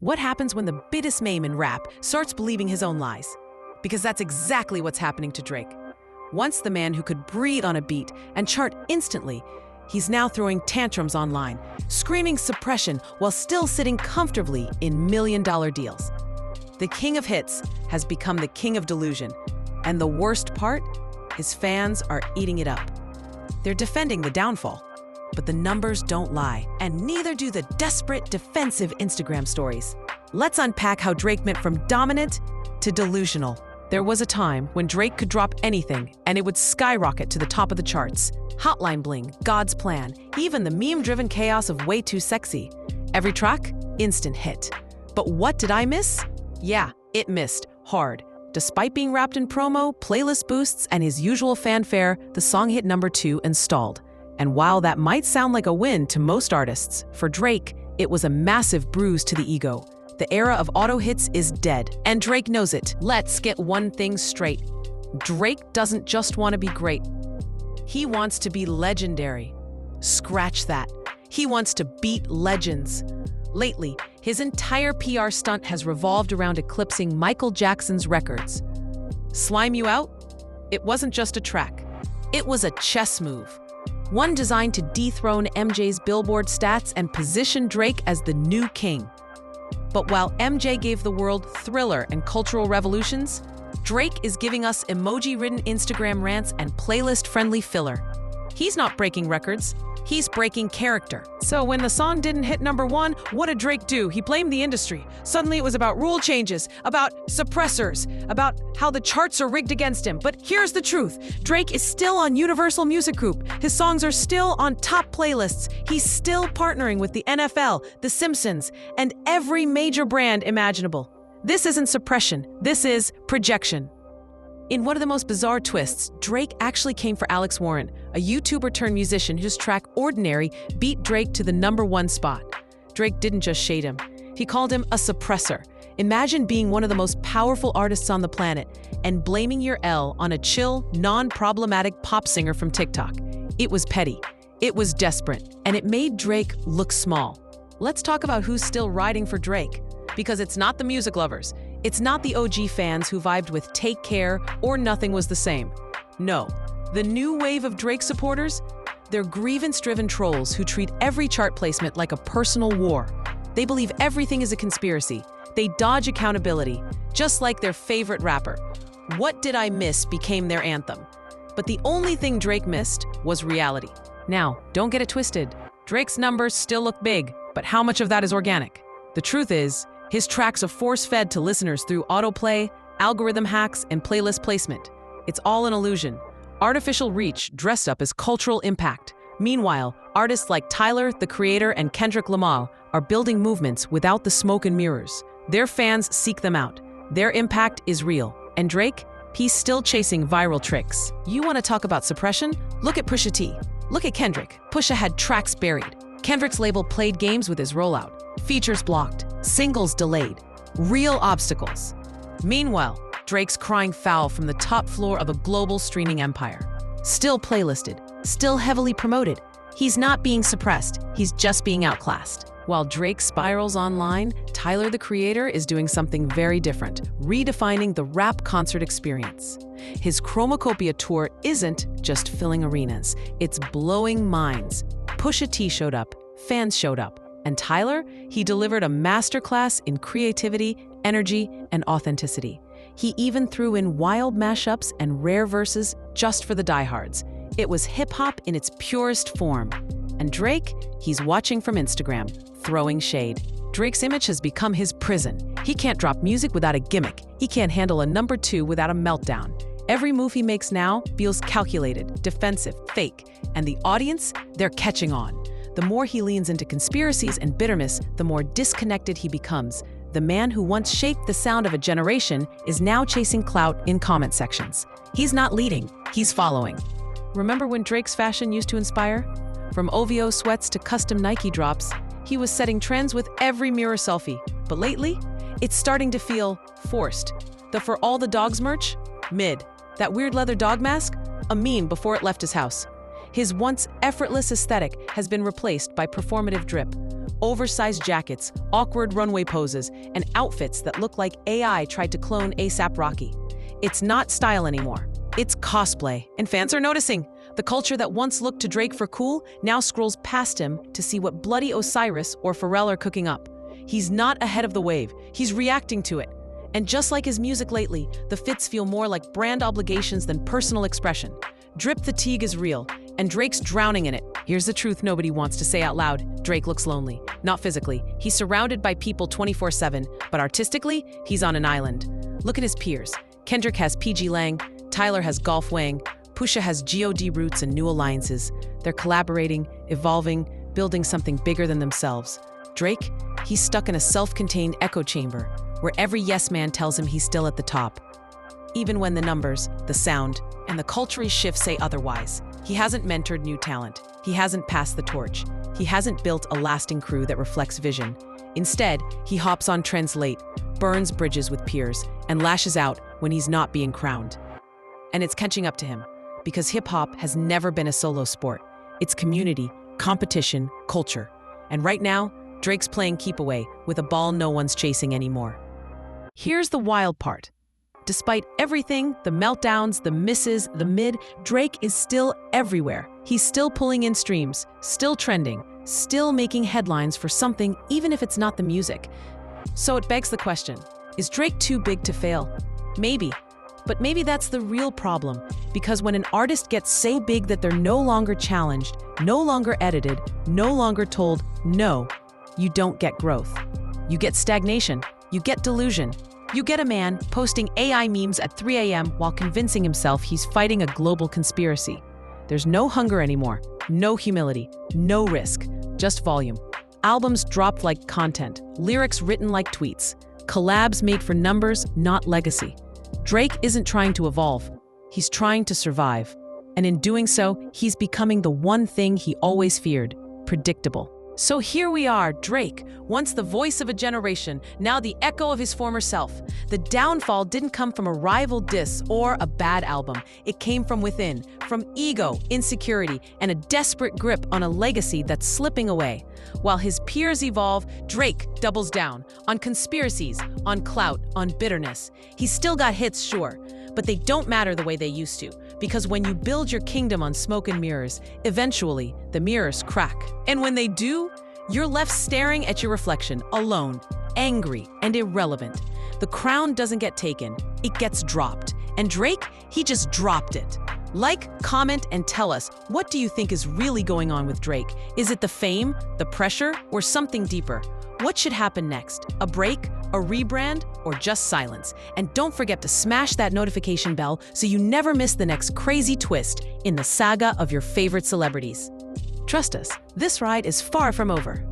What happens when the biggest name in rap starts believing his own lies? Because that's exactly what's happening to Drake. Once the man who could breathe on a beat and chart instantly, he's now throwing tantrums online, screaming suppression while still sitting comfortably in million-dollar deals. The king of hits has become the king of delusion. And the worst part? His fans are eating it up. They're defending the downfall. But the numbers don't lie, and neither do the desperate, defensive Instagram stories. Let's unpack how Drake went from dominant to delusional. There was a time when Drake could drop anything, and it would skyrocket to the top of the charts. Hotline Bling, God's Plan, even the meme-driven chaos of Way Too Sexy. Every track, instant hit. But what did I miss? Yeah, it missed hard. Despite being wrapped in promo, playlist boosts, and his usual fanfare, the song hit number 2 and stalled. And while that might sound like a win to most artists, for Drake, it was a massive bruise to the ego. The era of auto hits is dead, and Drake knows it. Let's get one thing straight. Drake doesn't just want to be great. He wants to be legendary. Scratch that. He wants to beat legends. Lately, his entire PR stunt has revolved around eclipsing Michael Jackson's records. Slime You Out? It wasn't just a track. It was a chess move. One designed to dethrone MJ's Billboard stats and position Drake as the new king. But while MJ gave the world Thriller and cultural revolutions, Drake is giving us emoji-ridden Instagram rants and playlist-friendly filler. He's not breaking records. He's breaking character. So when the song didn't hit number 1, what did Drake do? He blamed the industry. Suddenly it was about rule changes, about suppressors, about how the charts are rigged against him. But here's the truth. Drake is still on Universal Music Group. His songs are still on top playlists. He's still partnering with the NFL, The Simpsons, and every major brand imaginable. This isn't suppression. This is projection. In one of the most bizarre twists, Drake actually came for Alex Warren, a YouTuber turned musician whose track Ordinary beat Drake to the number 1 spot. Drake didn't just shade him. He called him a suppressor. Imagine being one of the most powerful artists on the planet and blaming your L on a chill, non-problematic pop singer from TikTok. It was petty. It was desperate. And it made Drake look small. Let's talk about who's still riding for Drake. Because it's not the music lovers. It's not the OG fans who vibed with Take Care or Nothing Was the Same. No, the new wave of Drake supporters, they're grievance-driven trolls who treat every chart placement like a personal war. They believe everything is a conspiracy. They dodge accountability, just like their favorite rapper. What Did I Miss became their anthem. But the only thing Drake missed was reality. Now, don't get it twisted. Drake's numbers still look big, but how much of that is organic? The truth is, his tracks are force-fed to listeners through autoplay, algorithm hacks, and playlist placement. It's all an illusion. Artificial reach dressed up as cultural impact. Meanwhile, artists like Tyler, the Creator, and Kendrick Lamar are building movements without the smoke and mirrors. Their fans seek them out. Their impact is real. And Drake? He's still chasing viral tricks. You want to talk about suppression? Look at Pusha T. Look at Kendrick. Pusha had tracks buried. Kendrick's label played games with his rollout. Features blocked, singles delayed, real obstacles. Meanwhile, Drake's crying foul from the top floor of a global streaming empire. Still playlisted, still heavily promoted. He's not being suppressed, he's just being outclassed. While Drake spirals online, Tyler, the Creator, is doing something very different, redefining the rap concert experience. His Chromacopia tour isn't just filling arenas, it's blowing minds. Pusha T showed up, fans showed up. And Tyler, he delivered a masterclass in creativity, energy, and authenticity. He even threw in wild mashups and rare verses just for the diehards. It was hip-hop in its purest form. And Drake, he's watching from Instagram, throwing shade. Drake's image has become his prison. He can't drop music without a gimmick. He can't handle a number 2 without a meltdown. Every move he makes now feels calculated, defensive, fake. And the audience, they're catching on. The more he leans into conspiracies and bitterness, the more disconnected he becomes. The man who once shaped the sound of a generation is now chasing clout in comment sections. He's not leading, he's following. Remember when Drake's fashion used to inspire? From OVO sweats to custom Nike drops, he was setting trends with every mirror selfie. But lately, it's starting to feel forced. The For All the Dogs merch? Mid. That weird leather dog mask? A meme before it left his house. His once effortless aesthetic has been replaced by performative drip. Oversized jackets, awkward runway poses, and outfits that look like AI tried to clone A$AP Rocky. It's not style anymore. It's cosplay, and fans are noticing. The culture that once looked to Drake for cool now scrolls past him to see what Bloody Osiris or Pharrell are cooking up. He's not ahead of the wave, he's reacting to it. And just like his music lately, the fits feel more like brand obligations than personal expression. Drip fatigue is real, and Drake's drowning in it. Here's the truth nobody wants to say out loud. Drake looks lonely. Not physically. He's surrounded by people 24/7, but artistically, he's on an island. Look at his peers. Kendrick has PG Lang, Tyler has Golf Wang, Pusha has God Roots and New Alliances. They're collaborating, evolving, building something bigger than themselves. Drake, he's stuck in a self-contained echo chamber, where every yes man tells him he's still at the top. Even when the numbers, the sound, and the cultural shifts say otherwise. He hasn't mentored new talent. He hasn't passed the torch. He hasn't built a lasting crew that reflects vision. Instead, he hops on trends late, burns bridges with peers, and lashes out when he's not being crowned. And it's catching up to him, because hip-hop has never been a solo sport. It's community, competition, culture. And right now, Drake's playing keep away with a ball no one's chasing anymore. Here's the wild part. Despite everything, the meltdowns, the misses, the mid, Drake is still everywhere. He's still pulling in streams, still trending, still making headlines for something even if it's not the music. So it begs the question, is Drake too big to fail? Maybe. But maybe that's the real problem, because when an artist gets so big that they're no longer challenged, no longer edited, no longer told no, you don't get growth. You get stagnation, you get delusion. You get a man posting AI memes at 3 a.m. while convincing himself he's fighting a global conspiracy. There's no hunger anymore, no humility, no risk, just volume. Albums dropped like content, lyrics written like tweets, collabs made for numbers, not legacy. Drake isn't trying to evolve, he's trying to survive. And in doing so, he's becoming the one thing he always feared: predictable. So here we are, Drake, once the voice of a generation, now the echo of his former self. The downfall didn't come from a rival diss or a bad album. It came from within, from ego, insecurity, and a desperate grip on a legacy that's slipping away. While his peers evolve, Drake doubles down on conspiracies, on clout, on bitterness. He's still got hits, sure, but they don't matter the way they used to. Because when you build your kingdom on smoke and mirrors, eventually the mirrors crack. And when they do, you're left staring at your reflection, alone, angry, and irrelevant. The crown doesn't get taken, it gets dropped. And Drake, he just dropped it. Like, comment, and tell us, what do you think is really going on with Drake? Is it the fame, the pressure, or something deeper? What should happen next? A break, a rebrand, or just silence? And don't forget to smash that notification bell so you never miss the next crazy twist in the saga of your favorite celebrities. Trust us, this ride is far from over.